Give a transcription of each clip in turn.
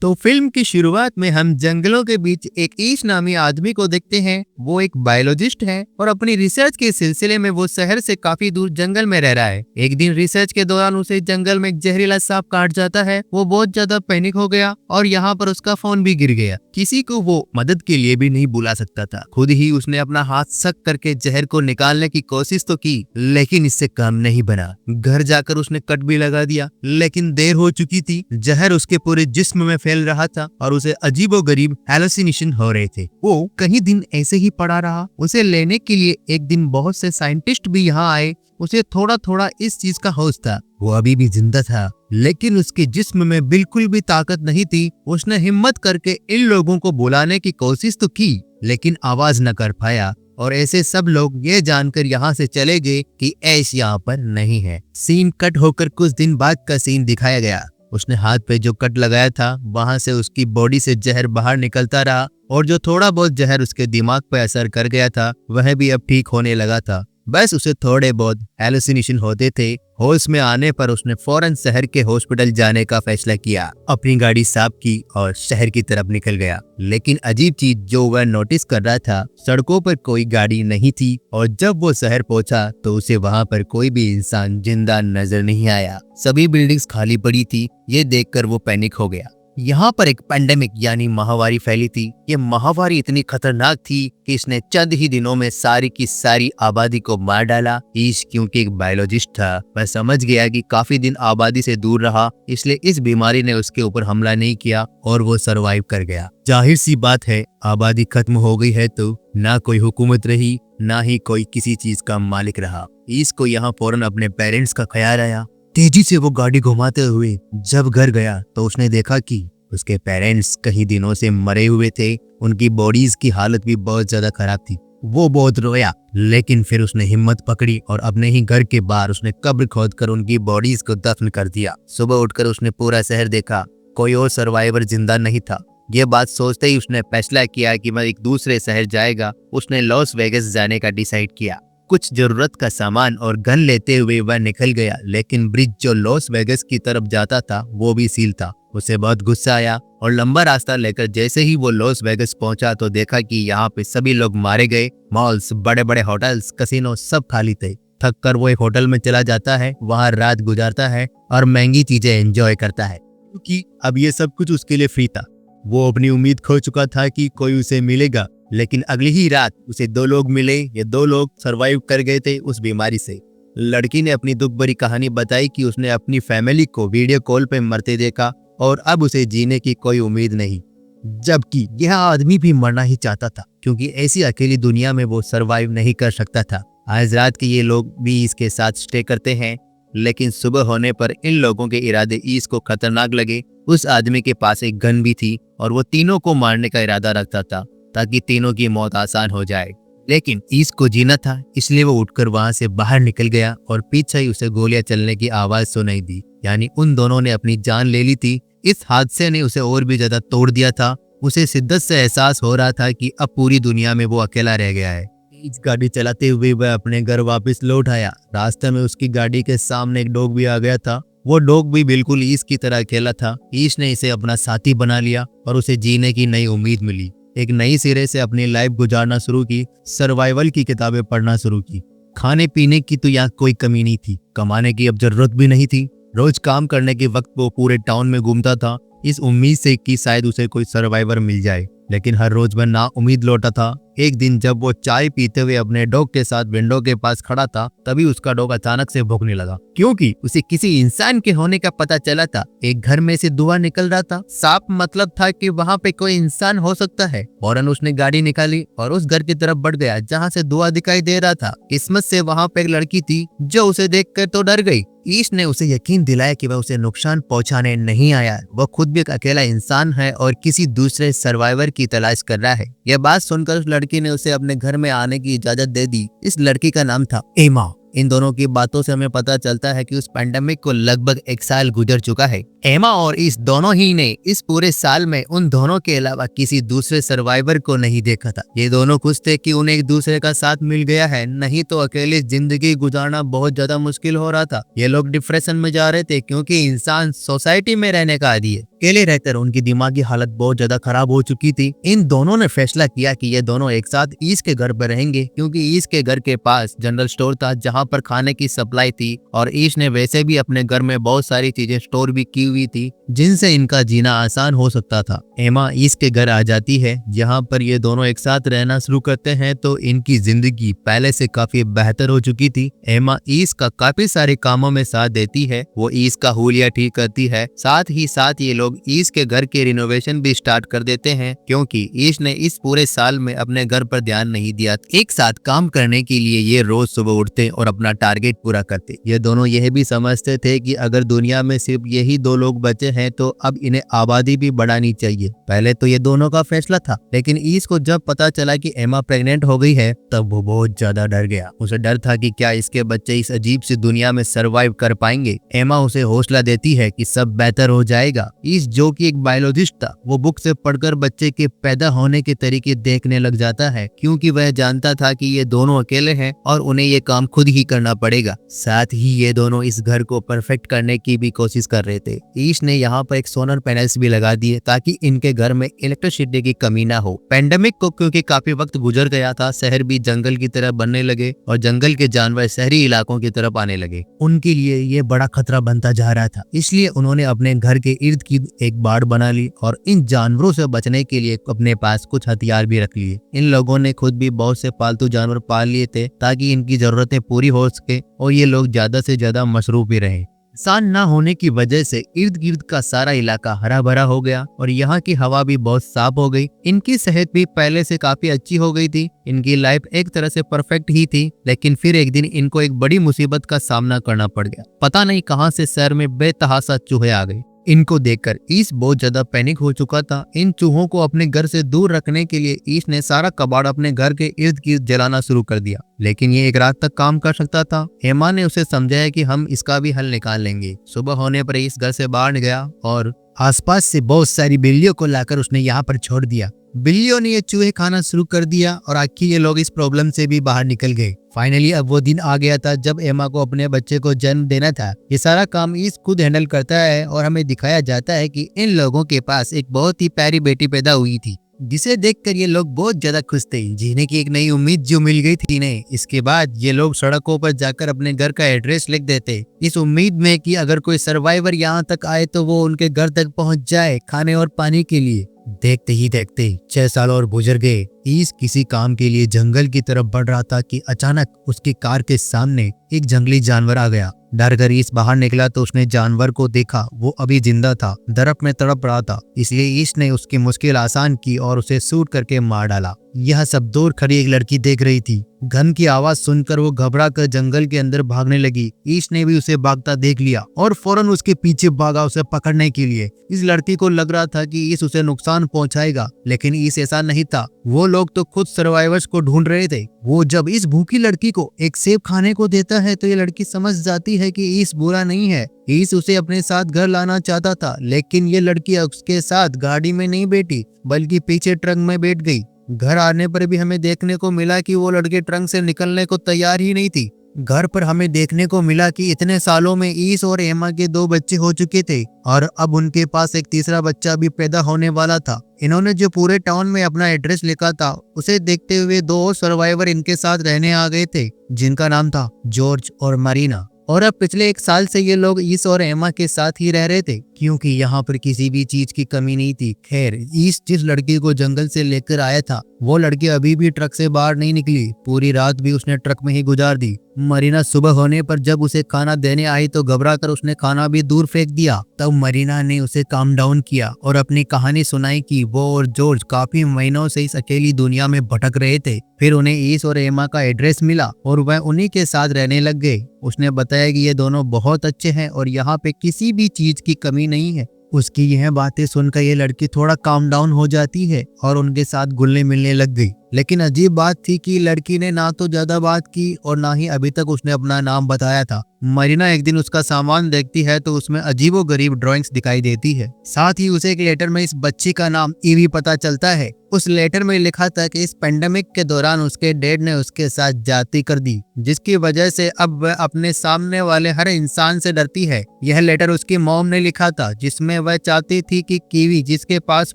तो फिल्म की शुरुआत में हम जंगलों के बीच एक ईश नामी आदमी को देखते हैं। वो एक बायोलॉजिस्ट है और अपनी रिसर्च के सिलसिले में वो शहर से काफी दूर जंगल में रह रहा है। एक दिन रिसर्च के दौरान उसे जंगल में एक जहरीला सांप काट जाता है। वो बहुत ज्यादा पैनिक हो गया और यहाँ पर उसका फोन भी गिर गया। किसी को वो मदद के लिए भी नहीं बुला सकता था। खुद ही उसने अपना हाथ सक करके जहर को निकालने की कोशिश तो की, लेकिन इससे काम नहीं बना। घर जाकर उसने कट भी लगा दिया, लेकिन देर हो चुकी थी। जहर उसके पूरे जिस्म में फैल रहा था और उसे अजीबोगरीब हैलुसिनेशन हो रहे थे। वो कई दिन ऐसे ही पड़ा रहा। उसे लेने के लिए एक दिन बहुत से साइंटिस्ट भी यहाँ आए। उसे थोड़ा थोड़ा इस चीज का होश था। वो अभी भी जिंदा था, लेकिन उसके जिस्म में बिल्कुल भी ताकत नहीं थी। उसने हिम्मत करके इन लोगों को बुलाने की कोशिश तो की, लेकिन आवाज न कर पाया। और ऐसे सब लोग ये जानकर यहाँ से चले गए कि ऐश यहाँ पर नहीं है। सीन कट होकर कुछ दिन बाद का सीन दिखाया गया। उसने हाथ पे जो कट लगाया था, वहां से उसकी बॉडी से जहर बाहर निकलता रहा और जो थोड़ा बहुत जहर उसके दिमाग पे असर कर गया था, वह भी अब ठीक होने लगा था। बस उसे थोड़े बहुत हैलुसिनेशन होते थे। होश में आने पर उसने फौरन शहर के हॉस्पिटल जाने का फैसला किया। अपनी गाड़ी साफ की और शहर की तरफ निकल गया। लेकिन अजीब चीज जो वह नोटिस कर रहा था, सड़कों पर कोई गाड़ी नहीं थी और जब वो शहर पहुंचा तो उसे वहां पर कोई भी इंसान जिंदा नजर नहीं आया। सभी बिल्डिंग्स खाली पड़ी थी। ये देखकर वो पैनिक हो गया। यहाँ पर एक पैंडेमिक यानी महामारी फैली थी। ये महामारी इतनी खतरनाक थी कि इसने चंद ही दिनों में सारी की सारी आबादी को मार डाला। ईश क्योंकि एक बायोलॉजिस्ट था, वह समझ गया कि काफी दिन आबादी से दूर रहा, इसलिए इस बीमारी ने उसके ऊपर हमला नहीं किया और वो सरवाइव कर गया। जाहिर सी बात है, आबादी खत्म हो गई है तो ना कोई हुकूमत रही, ना ही कोई किसी चीज का मालिक रहा। ईश को यहाँ फौरन अपने पेरेंट्स का ख्याल आया। तेजी से वो गाड़ी घुमाते हुए जब घर गया तो उसने देखा कि उसके पेरेंट्स कई दिनों से मरे हुए थे। उनकी बॉडीज की हालत भी बहुत ज्यादा खराब थी। वो बहुत रोया, लेकिन फिर उसने हिम्मत पकड़ी और अपने ही घर के बाहर उसने कब्र खोदकर उनकी बॉडीज को दफन कर दिया। सुबह उठकर उसने पूरा शहर देखा, कोई और सर्वाइवर जिंदा नहीं था। ये बात सोचते ही उसने फैसला किया कि मैं एक दूसरे शहर जाएगा। उसने लॉस वेगस जाने का डिसाइड किया। कुछ जरूरत का सामान और गन लेते हुए वह निकल गया, लेकिन ब्रिज जो लॉस वेगस की तरफ जाता था वो भी सील था। उसे बहुत गुस्सा आया और लंबा रास्ता लेकर जैसे ही वो लॉस वेगस पहुंचा तो देखा कि यहाँ पे सभी लोग मारे गए। मॉल्स, बड़े बड़े होटल्स, कसिनो सब खाली थे। थक कर वो एक होटल में चला जाता है, वहाँ रात गुजारता है और महंगी चीजें एंजॉय करता है, क्योंकि अब ये सब कुछ उसके लिए फ्री था। वो अपनी उम्मीद खो चुका था कि कोई उसे मिलेगा, लेकिन अगली ही रात उसे दो लोग मिले। ये दो लोग सरवाइव कर गए थे उस बीमारी से। लड़की ने अपनी दुख भरी कहानी बताई कि उसने अपनी फैमिली को वीडियो कॉल पे मरते देखा और अब उसे जीने की कोई उम्मीद नहीं, जबकि यह आदमी भी मरना ही चाहता था, क्योंकि ऐसी अकेली दुनिया में वो सरवाइव नहीं कर सकता था। आज रात के ये लोग भी इसके साथ स्टे करते हैं, लेकिन सुबह होने पर इन लोगों के इरादे ईस को खतरनाक लगे। उस आदमी के पास एक गन भी थी और वो तीनों को मारने का इरादा रखता था ताकि तीनों की मौत आसान हो जाए। लेकिन ईस को जीना था, इसलिए वो उठकर वहां से बाहर निकल गया और पीछे ही उसे गोलियां चलने की आवाज सुनाई दी। यानी उन दोनों ने अपनी जान ले ली थी। इस हादसे ने उसे और भी ज्यादा तोड़ दिया था। उसे शिद्दत से एहसास हो रहा था कि अब पूरी दुनिया में वो अकेला रह गया है। तेज गाड़ी चलाते हुए वह अपने घर वापस लौट आया। रास्ते में उसकी गाड़ी के सामने एक डॉग भी आ गया था। वो डॉग भी बिल्कुल ईश की तरह अकेला था। ईश ने इसे अपना साथी बना लिया और उसे जीने की नई उम्मीद मिली। एक नई सिरे से अपनी लाइफ गुजारना शुरू की, सर्वाइवल की किताबें पढ़ना शुरू की। खाने पीने की तो यहाँ कोई कमी नहीं थी, कमाने की अब जरूरत भी नहीं थी। रोज काम करने के वक्त वो पूरे टाउन में घूमता था, इस उम्मीद से कि शायद उसे कोई सर्वाइवर मिल जाए, लेकिन हर रोज वह ना उम्मीद लौटा था। एक दिन जब वो चाय पीते हुए अपने डॉग के साथ विंडो के पास खड़ा था, तभी उसका डॉग अचानक से भौंकने लगा, क्योंकि उसे किसी इंसान के होने का पता चला था। एक घर में से धुआं निकल रहा था। साफ मतलब था कि वहाँ पे कोई इंसान हो सकता है। फौरन उसने गाड़ी निकाली और उस घर की तरफ बढ़ गया जहाँ से धुआं दिखाई दे रहा था। किस्मत से वहाँ पे एक लड़की थी जो उसे देखकर तो डर गई। ईश ने उसे यकीन दिलाया कि वह उसे नुकसान पहुंचाने नहीं आया। वह खुद भी एक अकेला इंसान है और किसी दूसरे सर्वाइवर की तलाश कर रहा है। यह बात सुनकर उस लड़की ने उसे अपने घर में आने की इजाजत दे दी। इस लड़की का नाम था एमा। इन दोनों की बातों से हमें पता चलता है कि उस पैंडेमिक को लगभग 1 साल गुजर चुका है। एमा और इस दोनों ही ने इस पूरे साल में उन दोनों के अलावा किसी दूसरे सर्वाइवर को नहीं देखा था। ये दोनों खुश थे कि उन्हें एक दूसरे का साथ मिल गया है, नहीं तो अकेले जिंदगी गुजारना बहुत ज्यादा मुश्किल हो रहा था। ये लोग डिप्रेशन में जा रहे थे क्योंकि इंसान सोसाइटी में रहने का आदी है। अकेले रहकर उनकी दिमागी हालत बहुत ज्यादा खराब हो चुकी थी। इन दोनों ने फैसला किया कि ये दोनों एक साथ ईश के घर पर रहेंगे, क्योंकि ईश के घर के पास जनरल स्टोर था जहाँ पर खाने की सप्लाई थी, और ईश ने वैसे भी अपने घर में बहुत सारी चीजें स्टोर भी की हुई थी जिनसे इनका जीना आसान हो सकता था। एमा ईश के घर आ जाती है जहाँ पर ये दोनों एक साथ रहना शुरू करते हैं, तो इनकी जिंदगी पहले से काफी बेहतर हो चुकी थी। एमा ईश का काफी सारे कामों में साथ देती है, वो ईश का हुलिया ठीक करती है, साथ ही साथ ये लोग ईश के घर के रिनोवेशन भी स्टार्ट कर देते हैं, क्योंकि ईश ने इस पूरे साल में अपने घर पर ध्यान नहीं दिया। एक साथ काम करने के लिए ये रोज सुबह उठते और अपना टारगेट पूरा करते। ये दोनों यह भी समझते थे कि अगर दुनिया में सिर्फ यही दो लोग बचे हैं तो अब इन्हें आबादी भी बढ़ानी चाहिए। पहले तो ये दोनों का फैसला था, लेकिन ईश को जब पता चला कि एमा प्रेग्नेंट हो गई है तब वो बहुत ज्यादा डर गया। उसे डर था कि क्या इसके बच्चे इस अजीब सी दुनिया में सरवाइव कर पाएंगे। एमा उसे हौसला देती है कि सब बेहतर हो जाएगा। ईश जो कि एक बायोलॉजिस्ट था, वो बुक से पढ़कर बच्चे के पैदा होने के तरीके देखने लग जाता है, क्योंकि वह जानता था कि ये दोनों अकेले हैं और उन्हें ये काम खुद ही करना पड़ेगा। साथ ही ये दोनों इस घर को परफेक्ट करने की भी कोशिश कर रहे थे। ईश ने यहाँ पर एक सोलर पैनल्स भी लगा दिए ताकि इनके घर में इलेक्ट्रिसिटी की कमी ना हो। पेंडेमिक को क्योंकि काफी वक्त गुजर गया था, शहर भी जंगल की तरह बनने लगे और जंगल के जानवर शहरी इलाकों की तरफ आने लगे। उनके लिए ये बड़ा खतरा बनता जा रहा था, इसलिए उन्होंने अपने घर के इर्द गिर्द एक बाड़ बना ली और इन जानवरों से बचने के लिए अपने पास कुछ हथियार भी रख लिए। इन लोगों ने खुद भी बहुत से पालतू जानवर पाल लिए थे ताकि इनकी जरूरतें पूरी हो सके और ये लोग ज्यादा से ज्यादा मसरूफ भी रहे। इंसान ना होने की वजह से इर्द गिर्द का सारा इलाका हरा भरा हो गया और यहाँ की हवा भी बहुत साफ हो गई। इनकी सेहत भी पहले से काफी अच्छी हो गई थी। इनकी लाइफ एक तरह से परफेक्ट ही थी, लेकिन फिर एक दिन इनको एक बड़ी मुसीबत का सामना करना पड़ गया। पता नहीं कहां से शहर में बेतहाशा चूहे आ गए। इनको देखकर ईश बहुत ज्यादा पैनिक हो चुका था। इन चूहों को अपने घर से दूर रखने के लिए ईश ने सारा कबाड़ अपने घर के इर्द गिर्द जलाना शुरू कर दिया, लेकिन ये एक रात तक काम कर सकता था। हेमा ने उसे समझाया कि हम इसका भी हल निकाल लेंगे। सुबह होने पर ईश घर से बाहर गया और आसपास से बहुत सारी बिल्लियों को लाकर उसने यहाँ पर छोड़ दिया। बिल्लियों ने ये चूहे खाना शुरू कर दिया और आखिर ये लोग इस प्रॉब्लम से भी बाहर निकल गए। फाइनली अब वो दिन आ गया था जब एमा को अपने बच्चे को जन्म देना था। ये सारा काम ईश खुद हैंडल करता है और हमें दिखाया जाता है कि इन लोगों के पास एक बहुत ही प्यारी बेटी पैदा हुई थी, जिसे देखकर ये लोग बहुत ज्यादा खुश थे। जीने की एक नई उम्मीद जो मिल गई थी इन्हें। इसके बाद ये लोग सड़कों पर जाकर अपने घर का एड्रेस लिख देते, इस उम्मीद में कि अगर कोई सर्वाइवर यहाँ तक आए तो वो उनके घर तक पहुँच जाए खाने और पानी के लिए। देखते ही देखते 6 साल और गुजर गए। ईश किसी काम के लिए जंगल की तरफ बढ़ रहा था कि अचानक उसकी कार के सामने एक जंगली जानवर आ गया। डर कर ईश बाहर निकला तो उसने जानवर को देखा, वो अभी जिंदा था, दरख्त में तड़प रहा था। इसलिए ईश ने उसकी मुश्किल आसान की और उसे शूट करके मार डाला। यह सब दूर खड़ी एक लड़की देख रही थी। गन की आवाज सुनकर वो घबरा कर जंगल के अंदर भागने लगी। ईश ने भी उसे भागता देख लिया और फौरन उसके पीछे भागा उसे पकड़ने के लिए। इस लड़की को लग रहा था कि ईश उसे नुकसान पहुंचाएगा, लेकिन ईश ऐसा नहीं था। वो लोग तो खुद सर्वाइवर्स को ढूंढ रहे थे। वो जब इस भूखी लड़की को एक सेब खाने को देता है तो ये लड़की समझ जाती है कि ईश बुरा नहीं है। ईश उसे अपने साथ घर लाना चाहता था, लेकिन ये लड़की उसके साथ गाड़ी में नहीं बैठी बल्कि पीछे ट्रक में बैठ गई। घर आने पर भी हमें देखने को मिला कि वो लड़की ट्रक से निकलने को तैयार ही नहीं थी। घर पर हमें देखने को मिला कि इतने सालों में ईश और एमा के 2 बच्चे हो चुके थे और अब उनके पास एक तीसरा बच्चा भी पैदा होने वाला था। इन्होंने जो पूरे टाउन में अपना एड्रेस लिखा था उसे देखते हुए 2 और सर्वाइवर इनके साथ रहने आ गए थे, जिनका नाम था जॉर्ज और मरीना। और अब पिछले 1 साल से ये लोग ईश और एमा के साथ ही रह रहे थे, क्योंकि यहाँ पर किसी भी चीज की कमी नहीं थी। खैर, ईश जिस लड़की को जंगल से लेकर आया था वो लड़की अभी भी ट्रक से बाहर नहीं निकली। पूरी रात भी उसने ट्रक में ही गुजार दी। मरीना सुबह होने पर जब उसे खाना देने आई तो घबरा कर उसने खाना भी दूर फेंक दिया। तब मरीना ने उसे काम डाउन किया और अपनी कहानी सुनाई कि वो और जॉर्ज काफी महीनों से इस अकेली दुनिया में भटक रहे थे। फिर उन्हें ईश और एमा का एड्रेस मिला और वह उन्हीं के साथ रहने लग गए। उसने बताया कि ये दोनों बहुत अच्छे हैं और यहाँ पे किसी भी चीज की कमी नहीं है। उसकी यह बातें सुनकर ये लड़की थोड़ा काम डाउन हो जाती है और उनके साथ घुलने मिलने लग गई। लेकिन अजीब बात थी कि लड़की ने ना तो ज्यादा बात की और ना ही अभी तक उसने अपना नाम बताया था। मरीना एक दिन उसका सामान देखती है तो उसमें अजीबोगरीब ड्राइंग्स दिखाई देती है। साथ ही उसे एक लेटर में इस बच्ची का नाम ईवी पता चलता है। उस लेटर में लिखा था कि इस पेंडेमिक के दौरान उसके डैड ने उसके साथ जाति कर दी, जिसकी वजह से अब वह अपने सामने वाले हर इंसान से डरती है। यह लेटर उसकी मॉम ने लिखा था, जिसमें वह चाहती थी कि कीवी जिसके पास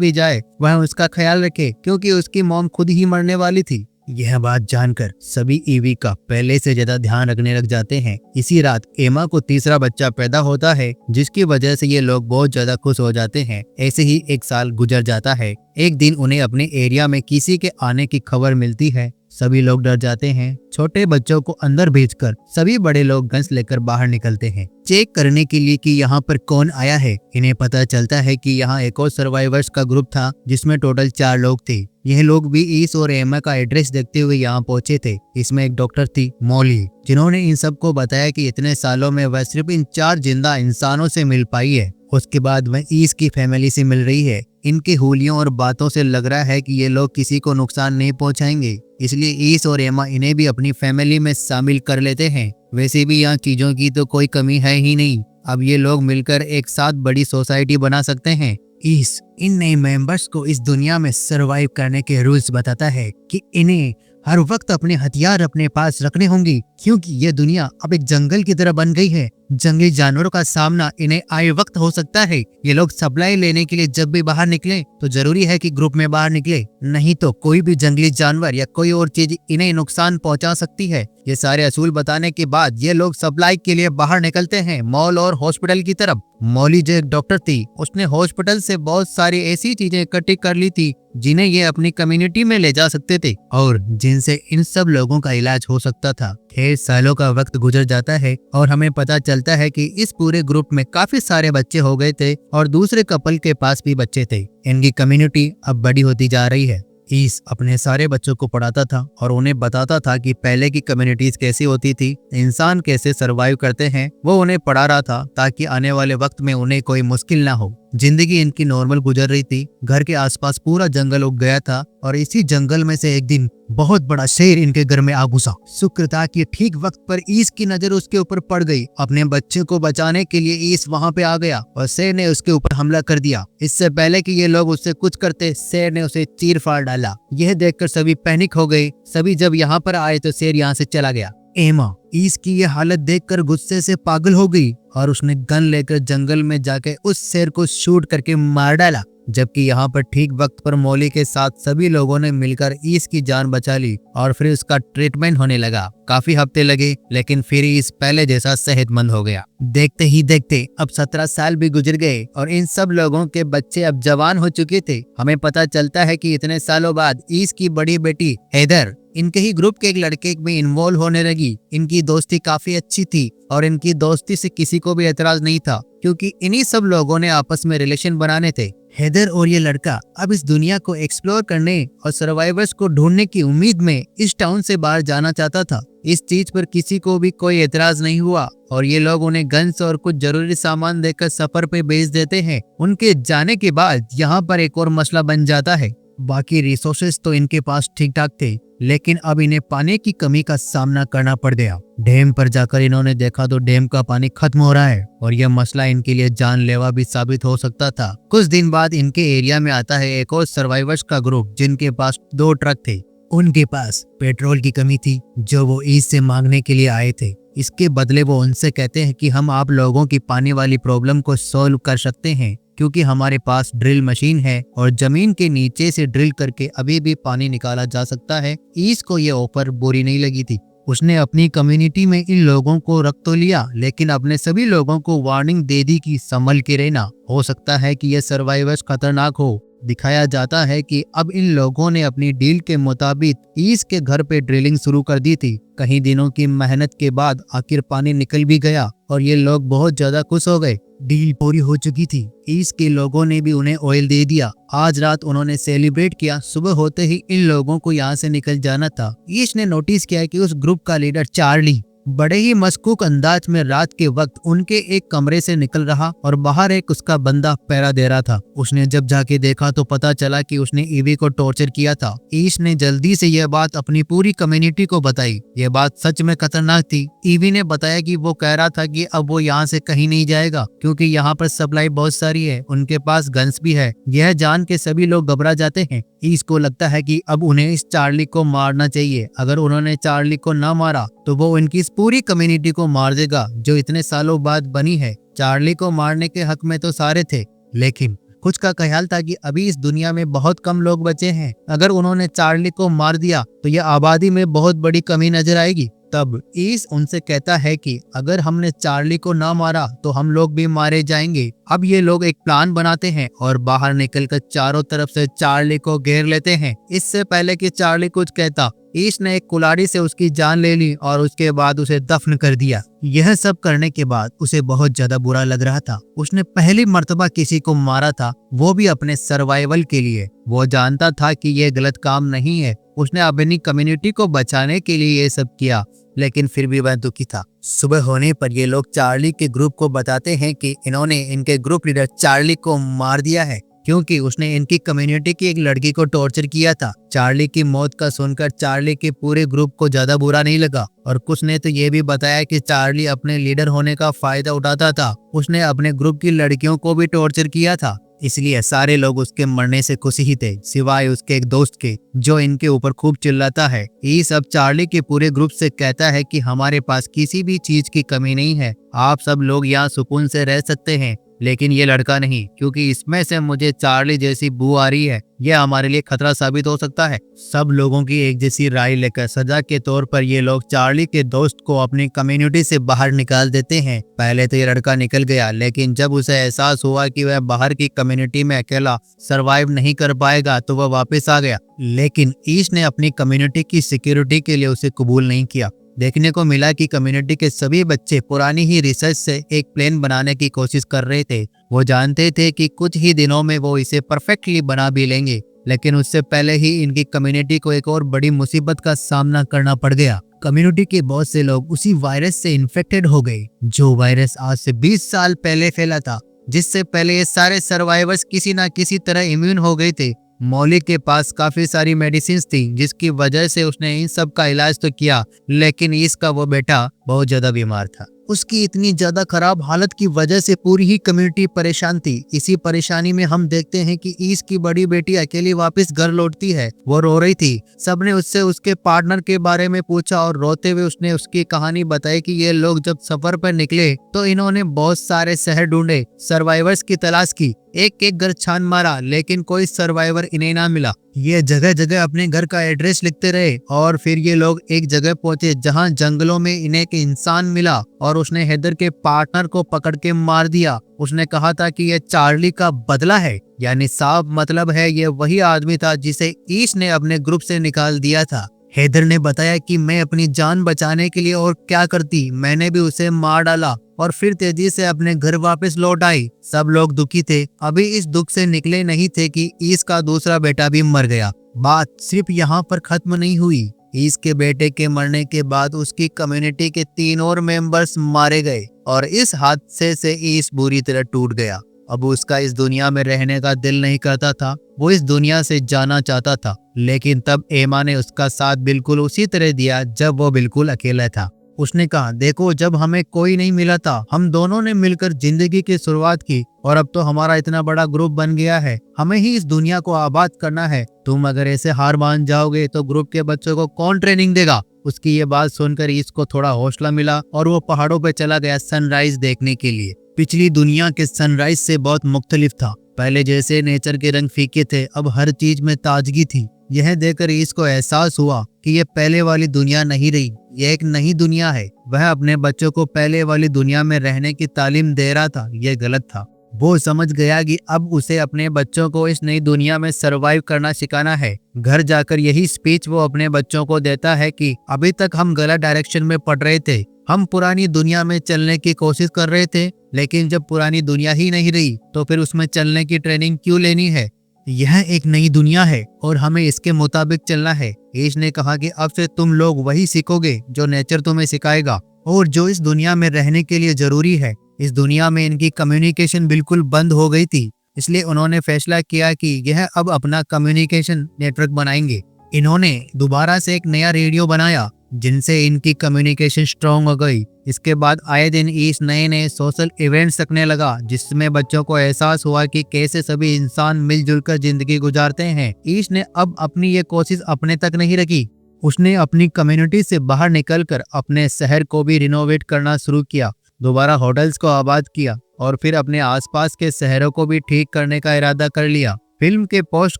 भी जाए वह उसका ख्याल रखे, क्योंकि उसकी मॉम खुद ही मरने वाली थी। यह बात जानकर सभी ईवी का पहले से ज्यादा ध्यान रखने लग जाते हैं। इसी रात एमा को तीसरा बच्चा पैदा होता है, जिसकी वजह से ये लोग बहुत ज्यादा खुश हो जाते हैं। ऐसे ही एक साल गुजर जाता है। एक दिन उन्हें अपने एरिया में किसी के आने की खबर मिलती है। सभी लोग डर जाते हैं। छोटे बच्चों को अंदर भेजकर सभी बड़े लोग गन्स लेकर बाहर निकलते हैं, चेक करने के लिए कि यहाँ पर कौन आया है। इन्हें पता चलता है कि यहाँ एक और सर्वाइवर्स का ग्रुप था, जिसमें टोटल 4 लोग थे। यह लोग भी ईस और एमा का एड्रेस देखते हुए यहाँ पहुंचे थे। इसमें एक डॉक्टर थी, मॉली, जिन्होंने इन सबको बताया कि इतने सालों में वह सिर्फ इन 4 जिंदा इंसानों से मिल पाई है। उसके बाद वह ईस की फैमिली से मिल रही है। इनके हुलियों और बातों से लग रहा है कि ये लोग किसी को नुकसान नहीं पहुंचाएंगे, इसलिए ईस और एमा इन्हें भी अपनी फैमिली में शामिल कर लेते हैं। वैसे भी यहाँ चीजों की तो कोई कमी है ही नहीं। अब ये लोग मिलकर एक साथ बड़ी सोसाइटी बना सकते हैं। ईस इन नए मेंबर्स को इस दुनिया में सरवाइव करने के रूल्स बताता है कि इन्हें हर वक्त अपने हथियार अपने पास रखने होंगे, क्योंकि यह दुनिया अब एक जंगल की तरह बन गई है। जंगली जानवरों का सामना इन्हें आए वक्त हो सकता है। ये लोग सप्लाई लेने के लिए जब भी बाहर निकले तो जरूरी है कि ग्रुप में बाहर निकले, नहीं तो कोई भी जंगली जानवर या कोई और चीज इन्हें नुकसान पहुंचा सकती है। ये सारे असूल बताने के बाद ये लोग सप्लाई के लिए बाहर निकलते हैं, मॉल और हॉस्पिटल की तरफ। मॉली जो एक डॉक्टर थी, उसने हॉस्पिटल से बहुत सारी ऐसी चीजें इकट्ठी कर ली थी जिन्हें ये अपनी कम्युनिटी में ले जा सकते थे और जिनसे इन सब लोगों का इलाज हो सकता था। 6 सालों का वक्त गुजर जाता है और हमें पता चलता है कि इस पूरे ग्रुप में काफी सारे बच्चे हो गए थे और दूसरे कपल के पास भी बच्चे थे। इनकी कम्युनिटी अब बड़ी होती जा रही है। ईस अपने सारे बच्चों को पढ़ाता था और उन्हें बताता था कि पहले की कम्युनिटीज कैसी होती थी, इंसान कैसे सरवाइव करते हैं। वो उन्हें पढ़ा रहा था ताकि आने वाले वक्त में उन्हें कोई मुश्किल ना हो। जिंदगी इनकी नॉर्मल गुजर रही थी। घर के आसपास पूरा जंगल उग गया था और इसी जंगल में से एक दिन बहुत बड़ा शेर इनके घर में आ घुसा। शुक्र था कि ठीक वक्त पर ईस की नजर उसके ऊपर पड़ गई। अपने बच्चे को बचाने के लिए ईस वहां पे आ गया और शेर ने उसके ऊपर हमला कर दिया। इससे पहले कि ये लोग उससे कुछ करते, शेर ने उसे चीर फाड़ डाला। यह देखकर सभी पैनिक हो गए। सभी जब यहाँ पर आए तो शेर यहाँ से चला गया। एमा ईस की ये हालत देखकर गुस्से से पागल हो गई और उसने गन लेकर जंगल में जाके उस शेर को शूट करके मार डाला। जबकि यहाँ पर ठीक वक्त पर मॉली के साथ सभी लोगों ने मिलकर ईस की जान बचा ली और फिर उसका ट्रीटमेंट होने लगा। काफी हफ्ते लगे, लेकिन फिर ईस पहले जैसा सेहतमंद हो गया। देखते ही देखते अब 17 साल भी गुजर गए और इन सब लोगों के बच्चे अब जवान हो चुके थे। हमें पता चलता है कि इतने सालों बाद ईस की बड़ी बेटी हेदर इनके ही ग्रुप के एक लड़के में इन्वॉल्व होने लगी। इनकी दोस्ती काफी अच्छी थी और इनकी दोस्ती से किसी को भी एतराज नहीं था, क्योंकि इन्हीं सब लोगों ने आपस में रिलेशन बनाने थे। हेदर और ये लड़का अब इस दुनिया को एक्सप्लोर करने और सर्वाइवर्स को ढूंढने की उम्मीद में इस टाउन से बाहर जाना चाहता था। इस चीज पर किसी को भी कोई एतराज नहीं हुआ और ये लोग उन्हें गन्स और कुछ जरूरी सामान देकर सफर पे भेज देते हैं। उनके जाने के बाद यहाँ पर एक और मसला बन जाता है। बाकी रिसोर्सेस तो इनके पास ठीक ठाक थे, लेकिन अब इन्हें पानी की कमी का सामना करना पड़ गया। डैम पर जाकर इन्होंने देखा तो डैम का पानी खत्म हो रहा है और यह मसला इनके लिए जानलेवा भी साबित हो सकता था। कुछ दिन बाद इनके एरिया में आता है एक और सर्वाइवर्स का ग्रुप, जिनके पास 2 ट्रक थे। उनके पास पेट्रोल की कमी थी जो वो ईस से मांगने के लिए आए थे। इसके बदले वो उनसे कहते हैं कि हम आप लोगों की पानी वाली प्रॉब्लम को सॉल्व कर सकते हैं, क्योंकि हमारे पास ड्रिल मशीन है और जमीन के नीचे से ड्रिल करके अभी भी पानी निकाला जा सकता है। ईस को ये ऑफर बुरी नहीं लगी थी। उसने अपनी कम्युनिटी में इन लोगों को रख तो लिया, लेकिन अपने सभी लोगों को वार्निंग दे दी कि संभल के रहना, हो सकता है कि ये सर्वाइवर्स खतरनाक हो। दिखाया जाता है कि अब इन लोगों ने अपनी डील के मुताबिक ईस के घर पे ड्रिलिंग शुरू कर दी थी। कई दिनों की मेहनत के बाद आखिर पानी निकल भी गया और ये लोग बहुत ज्यादा खुश हो गए। डील पूरी हो चुकी थी। ईस के लोगों ने भी उन्हें ऑयल दे दिया। आज रात उन्होंने सेलिब्रेट किया। सुबह होते ही इन लोगों को यहाँ से निकल जाना था। ईस ने नोटिस किया कि उस ग्रुप का लीडर चार्ली बड़े ही मशकूक अंदाज में रात के वक्त उनके एक कमरे से निकल रहा और बाहर एक उसका बंदा पहरा दे रहा था। उसने जब जाके देखा तो पता चला कि उसने ईवी को टॉर्चर किया था। ईश ने जल्दी से यह बात अपनी पूरी कम्युनिटी को बताई। यह बात सच में खतरनाक थी। ईवी ने बताया कि वो कह रहा था कि अब वो यहाँ से कहीं नहीं जाएगा क्योंकि यहाँ पर सप्लाई बहुत सारी है, उनके पास गन्स भी है। यह जान के सभी लोग घबरा जाते हैं। ईश को लगता है कि अब उन्हें इस चार्ली को मारना चाहिए। अगर उन्होंने चार्ली को न मारा तो वो उनकी इस पूरी कम्युनिटी को मार देगा जो इतने सालों बाद बनी है। चार्ली को मारने के हक में तो सारे थे, लेकिन कुछ का ख्याल था कि अभी इस दुनिया में बहुत कम लोग बचे हैं। अगर उन्होंने चार्ली को मार दिया तो यह आबादी में बहुत बड़ी कमी नजर आएगी। तब ईस उनसे कहता है कि अगर हमने चार्ली को ना मारा तो हम लोग भी मारे जाएंगे। अब ये लोग एक प्लान बनाते हैं और बाहर निकलकर चारों तरफ से चार्ली को घेर लेते हैं। इससे पहले कि चार्ली कुछ कहता, ईश ने एक कुल्हाड़ी से उसकी जान ले ली और उसके बाद उसे दफन कर दिया। यह सब करने के बाद उसे बहुत ज्यादा बुरा लग रहा था। उसने पहली मर्तबा किसी को मारा था, वो भी अपने सर्वाइवल के लिए। वो जानता था कि यह गलत काम नहीं है। उसने अपनी कम्युनिटी को बचाने के लिए ये सब किया, लेकिन फिर भी वह दुखी था। सुबह होने पर ये लोग चार्ली के ग्रुप को बताते हैं कि इन्होंने इनके ग्रुप लीडर चार्ली को मार दिया है क्योंकि उसने इनकी कम्युनिटी की एक लड़की को टॉर्चर किया था। चार्ली की मौत का सुनकर चार्ली के पूरे ग्रुप को ज्यादा बुरा नहीं लगा और कुछ ने तो ये भी बताया कि चार्ली अपने लीडर होने का फायदा उठाता था। उसने अपने ग्रुप की लड़कियों को भी टॉर्चर किया था, इसलिए सारे लोग उसके मरने से खुश ही थे सिवाय उसके एक दोस्त के जो इनके ऊपर खूब चिल्लाता है। ये सब चार्ली के पूरे ग्रुप से कहता है कि हमारे पास किसी भी चीज की कमी नहीं है, आप सब लोग यहाँ सुकून से रह सकते हैं, लेकिन ये लड़का नहीं, क्योंकि इसमें से मुझे चार्ली जैसी बू आ रही है। यह हमारे लिए खतरा साबित हो सकता है। सब लोगों की एक जैसी राय लेकर सजा के तौर पर ये लोग चार्ली के दोस्त को अपनी कम्युनिटी से बाहर निकाल देते हैं। पहले तो ये लड़का निकल गया, लेकिन जब उसे एहसास हुआ कि वह बाहर की कम्युनिटी में अकेला सरवाइव नहीं कर पाएगा तो वह वापस आ गया। लेकिन ईश ने अपनी कम्युनिटी की सिक्योरिटी के लिए उसे कबूल नहीं किया। देखने को मिला कि कम्युनिटी के सभी बच्चे पुरानी ही रिसर्च से एक प्लेन बनाने की कोशिश कर रहे थे। वो जानते थे कि कुछ ही दिनों में वो इसे परफेक्टली बना भी लेंगे, लेकिन उससे पहले ही इनकी कम्युनिटी को एक और बड़ी मुसीबत का सामना करना पड़ गया। कम्युनिटी के बहुत से लोग उसी वायरस से इन्फेक्टेड हो गए जो वायरस आज से 20 साल पहले फैला था, जिससे पहले ये सारे सर्वाइवर्स किसी न किसी तरह इम्यून हो गए थे। मौलिक के पास काफी सारी मेडिसिन थी जिसकी वजह से उसने इन सब का इलाज तो किया, लेकिन इसका वो बेटा बहुत ज्यादा बीमार था। उसकी इतनी ज्यादा खराब हालत की वजह से पूरी ही कम्युनिटी परेशान थी। इसी परेशानी में हम देखते हैं कि ईस की बड़ी बेटी अकेली वापस घर लौटती है। वो रो रही थी। सबने उससे उसके पार्टनर के बारे में पूछा और रोते हुए उसने उसकी कहानी बताई कि ये लोग जब सफर पर निकले तो इन्होंने बहुत सारे शहर ढूंढे, सर्वाइवर्स की तलाश की, एक एक घर छान मारा, लेकिन कोई सर्वाइवर इन्हें ना मिला। ये जगह जगह अपने घर का एड्रेस लिखते रहे और फिर ये लोग एक जगह पहुंचे जहां जंगलों में इन्हें एक इंसान मिला और उसने हैदर के पार्टनर को पकड़ के मार दिया। उसने कहा था कि यह चार्ली का बदला है, यानी साफ मतलब है ये वही आदमी था जिसे ईश ने अपने ग्रुप से निकाल दिया था। हैदर ने बताया कि मैं अपनी जान बचाने के लिए और क्या करती, मैंने भी उसे मार डाला और फिर तेजी से अपने घर वापस लौट आई। सब लोग दुखी थे, अभी इस दुख से निकले नहीं थे कि ईस का दूसरा बेटा भी मर गया। बात सिर्फ यहाँ पर खत्म नहीं हुई। ईस के बेटे के मरने के बाद उसकी कम्युनिटी के 3 और मेंबर्स मारे गए और इस हादसे से ईस बुरी तरह टूट गया। अब उसका इस दुनिया में रहने का दिल नहीं करता था, वो इस दुनिया से जाना चाहता था। लेकिन तब एमा ने उसका साथ बिल्कुल उसी तरह दिया जब वो बिल्कुल अकेला था। उसने कहा, देखो जब हमें कोई नहीं मिला था हम दोनों ने मिलकर जिंदगी की शुरुआत की और अब तो हमारा इतना बड़ा ग्रुप बन गया है, हमें ही इस दुनिया को आबाद करना है। तुम अगर ऐसे हार मान जाओगे तो ग्रुप के बच्चों को कौन ट्रेनिंग देगा। उसकी ये बात सुनकर इसको थोड़ा हौसला मिला और वो पहाड़ों पे चला गया सनराइज देखने के लिए। पिछली दुनिया के सनराइज से बहुत मुख्तलिफ था। पहले जैसे नेचर के रंग फीके थे, अब हर चीज में ताजगी थी। यह देखकर इसको एहसास हुआ कि यह पहले वाली दुनिया नहीं रही, यह एक नई दुनिया है। वह अपने बच्चों को पहले वाली दुनिया में रहने की तालीम दे रहा था, यह गलत था। वो समझ गया कि अब उसे अपने बच्चों को इस नई दुनिया में सरवाइव करना सिखाना है। घर जाकर यही स्पीच वो अपने बच्चों को देता है कि अभी तक हम गलत डायरेक्शन में पढ़ रहे थे, हम पुरानी दुनिया में चलने की कोशिश कर रहे थे, लेकिन जब पुरानी दुनिया ही नहीं रही तो फिर उसमें चलने की ट्रेनिंग क्यों लेनी है। यह एक नई दुनिया है और हमें इसके मुताबिक चलना है। ईश ने कहा कि अब से तुम लोग वही सीखोगे जो नेचर तुम्हें सिखाएगा और जो इस दुनिया में रहने के लिए जरूरी है। इस दुनिया में इनकी कम्युनिकेशन बिल्कुल बंद हो गई थी, इसलिए उन्होंने फैसला किया कि यह अब अपना कम्युनिकेशन नेटवर्क बनाएंगे। इन्होंने दोबारा से एक नया रेडियो बनाया जिनसे इनकी कम्युनिकेशन स्ट्रांग हो गई। इसके बाद आए दिन ईश नए नए सोशल इवेंट्स रखने लगा जिसमें बच्चों को एहसास हुआ कि कैसे सभी इंसान मिलजुल कर जिंदगी गुजारते हैं। ईश ने अब अपनी ये कोशिश अपने तक नहीं रखी, उसने अपनी कम्युनिटी से बाहर निकलकर अपने शहर को भी रिनोवेट करना शुरू किया, दोबारा होटल्स को आबाद किया और फिर अपने आसपास के शहरों को भी ठीक करने का इरादा कर लिया। फिल्म के पोस्ट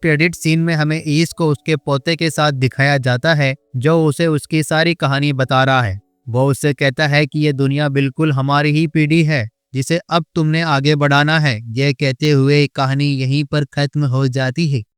क्रेडिट सीन में हमें ईश को उसके पोते के साथ दिखाया जाता है जो उसे उसकी सारी कहानी बता रहा है। वो उससे कहता है कि ये दुनिया बिल्कुल हमारी ही पीढ़ी है जिसे अब तुमने आगे बढ़ाना है। यह कहते हुए कहानी यहीं पर खत्म हो जाती है।